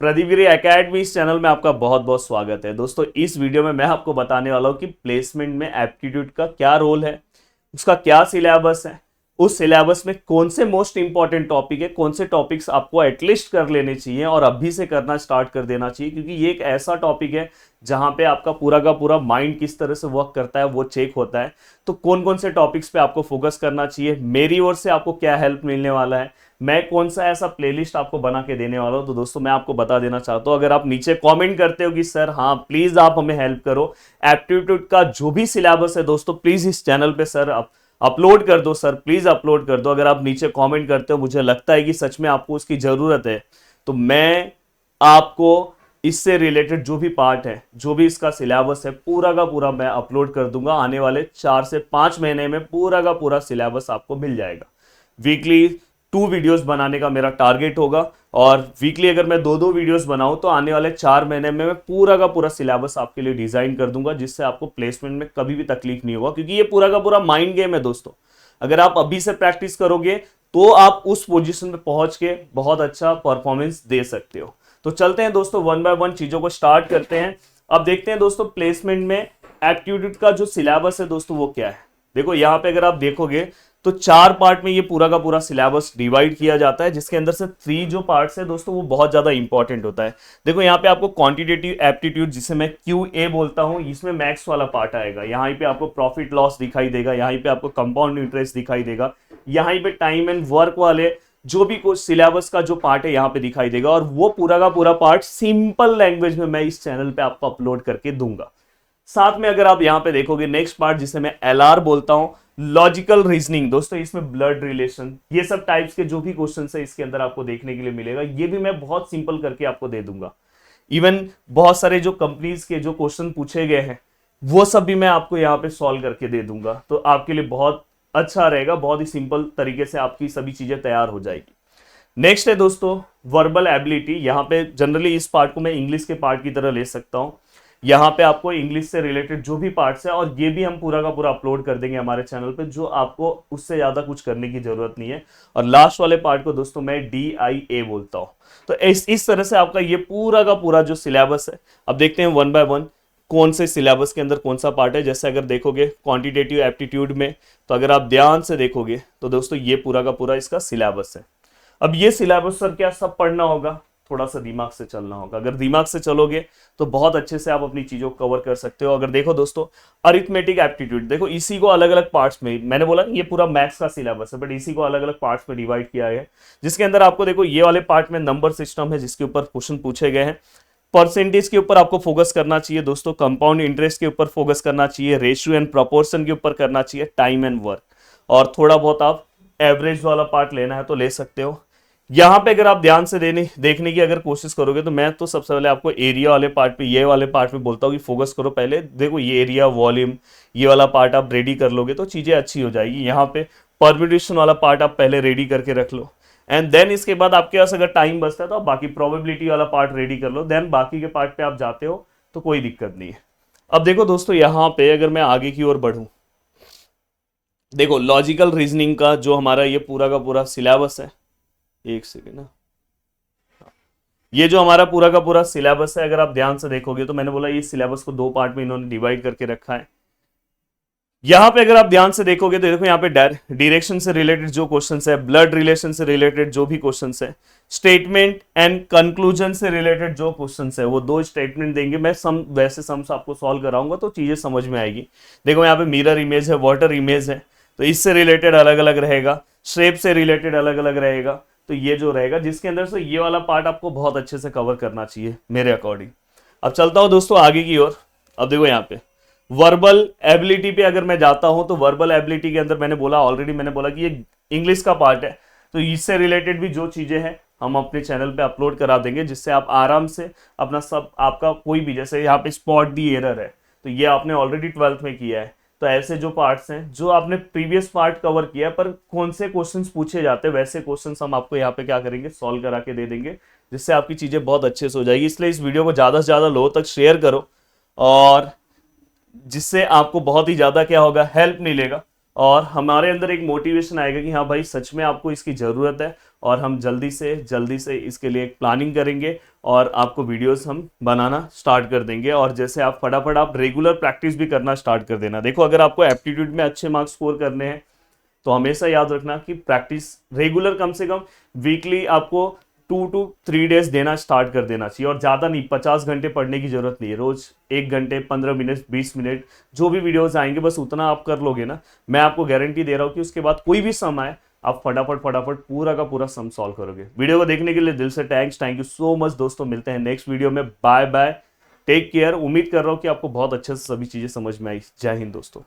प्रदीप गिरी academy इस channel में आपका बहुत बहुत स्वागत है। दोस्तों इस वीडियो में मैं आपको बताने वाला हूं कि प्लेसमेंट में एप्टीट्यूड का क्या रोल है, उसका क्या सिलेबस है, उस सिलेबस में कौन से मोस्ट इंपॉर्टेंट टॉपिक है, कौन से टॉपिक्स आपको एटलीस्ट कर लेने चाहिए और अभी से करना स्टार्ट कर देना चाहिए, क्योंकि ये एक ऐसा टॉपिक है जहां पे आपका पूरा का पूरा माइंड किस तरह से वर्क करता है वो चेक होता है। तो कौन कौन से टॉपिक्स पे आपको फोकस करना चाहिए, मेरी ओर से आपको क्या हेल्प मिलने वाला है, मैं कौन सा ऐसा प्लेलिस्ट आपको बना के देने वाला हूं। तो दोस्तों मैं आपको बता देना चाहता हूं, अगर आप नीचे कमेंट करते हो कि सर हाँ प्लीज आप हमें हेल्प करो, एप्टीट्यूड का जो भी सिलेबस है दोस्तों प्लीज इस चैनल पे सर अपलोड कर दो, सर प्लीज अपलोड कर दो। अगर आप नीचे कमेंट करते हो, मुझे लगता है कि सच में आपको उसकी जरूरत है, तो मैं आपको इससे रिलेटेड जो भी पार्ट है, जो भी इसका सिलेबस है, पूरा का पूरा मैं अपलोड कर दूंगा। आने वाले 4 से 5 महीने में पूरा का पूरा सिलेबस आपको मिल जाएगा। वीकली 2 वीडियोस बनाने का मेरा टारगेट होगा, और वीकली अगर मैं 2-2 वीडियोस बनाऊं तो आने वाले 4 महीने में मैं पूरा का पूरा सिलेबस आपके लिए डिजाइन कर दूंगा, जिससे आपको प्लेसमेंट में कभी भी तकलीफ नहीं होगा। क्योंकि ये पूरा का पूरा माइंड गेम है दोस्तों। अगर आप अभी से प्रैक्टिस करोगे तो आप उस पोजीशन पे पहुंच के बहुत अच्छा परफॉर्मेंस दे सकते हो। तो चलते हैं दोस्तों, 1 बाय 1 चीजों को स्टार्ट करते हैं। अब देखते हैं दोस्तों प्लेसमेंट में एप्टीट्यूड का जो सिलेबस है दोस्तों वो क्या है। देखो यहाँ पे अगर आप देखोगे तो 4 पार्ट में ये पूरा का पूरा सिलेबस डिवाइड किया जाता है, जिसके अंदर से 3 जो पार्ट्स है दोस्तों वो बहुत ज्यादा इंपॉर्टेंट होता है। देखो यहाँ पे आपको क्वांटिटेटिव एप्टीट्यूड, जिसे मैं QA बोलता हूँ, इसमें मैथ्स वाला पार्ट आएगा। यहाँ पे आपको प्रॉफिट लॉस दिखाई देगा, यहाँ पे आपको कंपाउंड इंटरेस्ट दिखाई देगा, यहाँ पे टाइम एंड वर्क वाले जो भी कुछ सिलेबस का जो पार्ट है यहाँ पे दिखाई देगा। और वो पूरा का पूरा पार्ट सिंपल लैंग्वेज में मैं इस चैनल पे आपको अपलोड करके दूंगा। साथ में अगर आप यहाँ पे देखोगे नेक्स्ट पार्ट, जिसे मैं LR बोलता हूँ, लॉजिकल रीजनिंग, दोस्तों इसमें ब्लड रिलेशन, ये सब टाइप्स के जो भी क्वेश्चन है इसके अंदर आपको देखने के लिए मिलेगा। ये भी मैं बहुत सिंपल करके आपको दे दूंगा। इवन बहुत सारे जो कंपनीज के जो क्वेश्चन पूछे गए हैं वो सब भी मैं आपको यहाँ पे सॉल्व करके दे दूंगा। तो आपके लिए बहुत अच्छा रहेगा, बहुत ही सिंपल तरीके से आपकी सभी चीजें तैयार हो जाएगी। नेक्स्ट है दोस्तों वर्बल एबिलिटी। यहाँ पे जनरली इस पार्ट को मैं इंग्लिश के पार्ट की तरह ले सकता हूँ। यहाँ पे आपको इंग्लिश से रिलेटेड जो भी पार्ट्स है, और ये भी हम पूरा का पूरा अपलोड कर देंगे हमारे चैनल पे, जो आपको उससे ज्यादा कुछ करने की जरूरत नहीं है। और लास्ट वाले पार्ट को दोस्तों मैं DIA बोलता हूँ। तो इस तरह से आपका ये पूरा का पूरा जो सिलेबस है, अब देखते हैं 1 बाय 1 कौन से सिलेबस के अंदर कौन सा पार्ट है। जैसे अगर देखोगे क्वांटिटेटिव एप्टीट्यूड में, तो अगर आप ध्यान से देखोगे तो दोस्तों ये पूरा का पूरा इसका सिलेबस है। अब ये सिलेबस सर क्या सब पढ़ना होगा? थोड़ा सा दिमाग से चलना होगा। अगर दिमाग से चलोगे तो बहुत अच्छे से आप अपनी चीजों को कवर कर सकते हो। अगर देखो दोस्तों अरिथमेटिक एप्टीट्यूड, देखो इसी को अलग अलग पार्ट्स में, मैंने बोला ये पूरा मैथ्स का सिलेबस है, बट इसी को अलग अलग पार्ट्स में डिवाइड किया है, जिसके अंदर आपको देखो ये वाले पार्ट में नंबर सिस्टम है, जिसके ऊपर क्वेश्चन पूछे गए हैं। परसेंटेज के ऊपर आपको फोकस करना चाहिए दोस्तों, कंपाउंड इंटरेस्ट के ऊपर फोकस करना चाहिए, रेशियो एंड प्रोपोर्शन के ऊपर करना चाहिए, टाइम एंड वर्क, और थोड़ा बहुत आप एवरेज वाला पार्ट लेना है तो ले सकते हो। यहाँ पे अगर आप ध्यान से देखने की अगर कोशिश करोगे तो मैं तो सबसे पहले आपको एरिया वाले पार्ट पे, ये वाले पार्ट पे बोलता हूँ कि फोकस करो पहले। देखो ये एरिया, वॉल्यूम, ये वाला पार्ट आप रेडी कर लोगे तो चीजें अच्छी हो जाएगी। यहाँ पे परम्यूटेशन वाला पार्ट आप पहले रेडी करके रख लो, एंड देन इसके बाद आपके पास अगर टाइम बचता है तो आप बाकी प्रोबेबिलिटी वाला पार्ट रेडी कर लो, देन बाकी के पार्ट पे आप जाते हो तो कोई दिक्कत नहीं है। अब देखो दोस्तों यहाँ पे अगर मैं आगे की ओर बढ़ूं, देखो लॉजिकल रीजनिंग का जो हमारा ये पूरा का पूरा सिलेबस है, एक सेकेंड ना, ये जो हमारा पूरा का पूरा सिलेबस है, अगर आप ध्यान से देखोगे तो मैंने बोला ये सिलेबस को 2 पार्ट में इन्होंने डिवाइड करके रखा है। यहाँ पे अगर आप ध्यान से देखोगे तो देखो यहाँ पे डायरेक्शन से रिलेटेड जो क्वेश्चंस है, ब्लड रिलेशन से रिलेटेड जो भी क्वेश्चंस है, स्टेटमेंट एंड कंक्लूजन से रिलेटेड जो क्वेश्चंस है, वो 2 स्टेटमेंट देंगे। मैं वैसे सम्स आपको सॉल्व कराऊंगा तो चीजें समझ में आएगी। देखो यहाँ पे मिरर इमेज है, वाटर इमेज है, तो इससे रिलेटेड अलग अलग रहेगा, शेप से रिलेटेड अलग अलग रहेगा। तो ये जो रहेगा जिसके अंदर से ये वाला पार्ट आपको बहुत अच्छे से कवर करना चाहिए मेरे अकॉर्डिंग। अब चलता हूं दोस्तों आगे की ओर। अब देखो यहाँ पे वर्बल एबिलिटी पे अगर मैं जाता हूं तो वर्बल एबिलिटी के अंदर मैंने बोला कि ये इंग्लिश का पार्ट है, तो इससे रिलेटेड भी जो चीजें हैं हम अपने चैनल पे अपलोड करा देंगे, जिससे आप आराम से अपना सब, आपका कोई भी, जैसे यहाँ पे स्पॉट दी एरर है तो ये आपने ऑलरेडी 12th में किया है, तो ऐसे जो पार्ट्स हैं जो आपने प्रीवियस पार्ट कवर किया है पर कौन से क्वेश्चंस पूछे जाते हैं, वैसे क्वेश्चंस हम आपको यहाँ पे क्या करेंगे, सॉल्व करा के दे देंगे, जिससे आपकी चीजें बहुत अच्छे से हो जाएगी। इसलिए इस वीडियो को ज्यादा से ज्यादा लोगों तक शेयर करो, और जिससे आपको बहुत ही ज्यादा क्या होगा, हेल्प मिलेगा, और हमारे अंदर एक मोटिवेशन आएगा कि हाँ भाई सच में आपको इसकी जरूरत है, और हम जल्दी से इसके लिए एक प्लानिंग करेंगे और आपको वीडियोस हम बनाना स्टार्ट कर देंगे। और जैसे आप फटाफट आप रेगुलर प्रैक्टिस भी करना स्टार्ट कर देना। देखो अगर आपको एप्टीट्यूड में अच्छे मार्क्स स्कोर करने हैं तो हमेशा याद रखना कि प्रैक्टिस रेगुलर कम से कम वीकली आपको 2 to 3 डेज देना स्टार्ट कर देना चाहिए। और ज़्यादा नहीं, 50 घंटे पढ़ने की जरूरत नहीं है। रोज 1 घंटे 15 मिनट 20 मिनट जो भी वीडियोस आएंगे बस उतना आप कर लोगे ना, मैं आपको गारंटी दे रहा हूँ कि उसके बाद कोई भी सम आए आप फटाफट फटाफट पूरा का पूरा सम सॉल्व करोगे। वीडियो को देखने के लिए दिल से थैंक यू सो मच दोस्तों। मिलते हैं नेक्स्ट वीडियो में। Bye bye, take care. उम्मीद कर रहा हूँ कि आपको बहुत अच्छे से सभी चीज़ें समझ में आई। जय हिंद दोस्तों।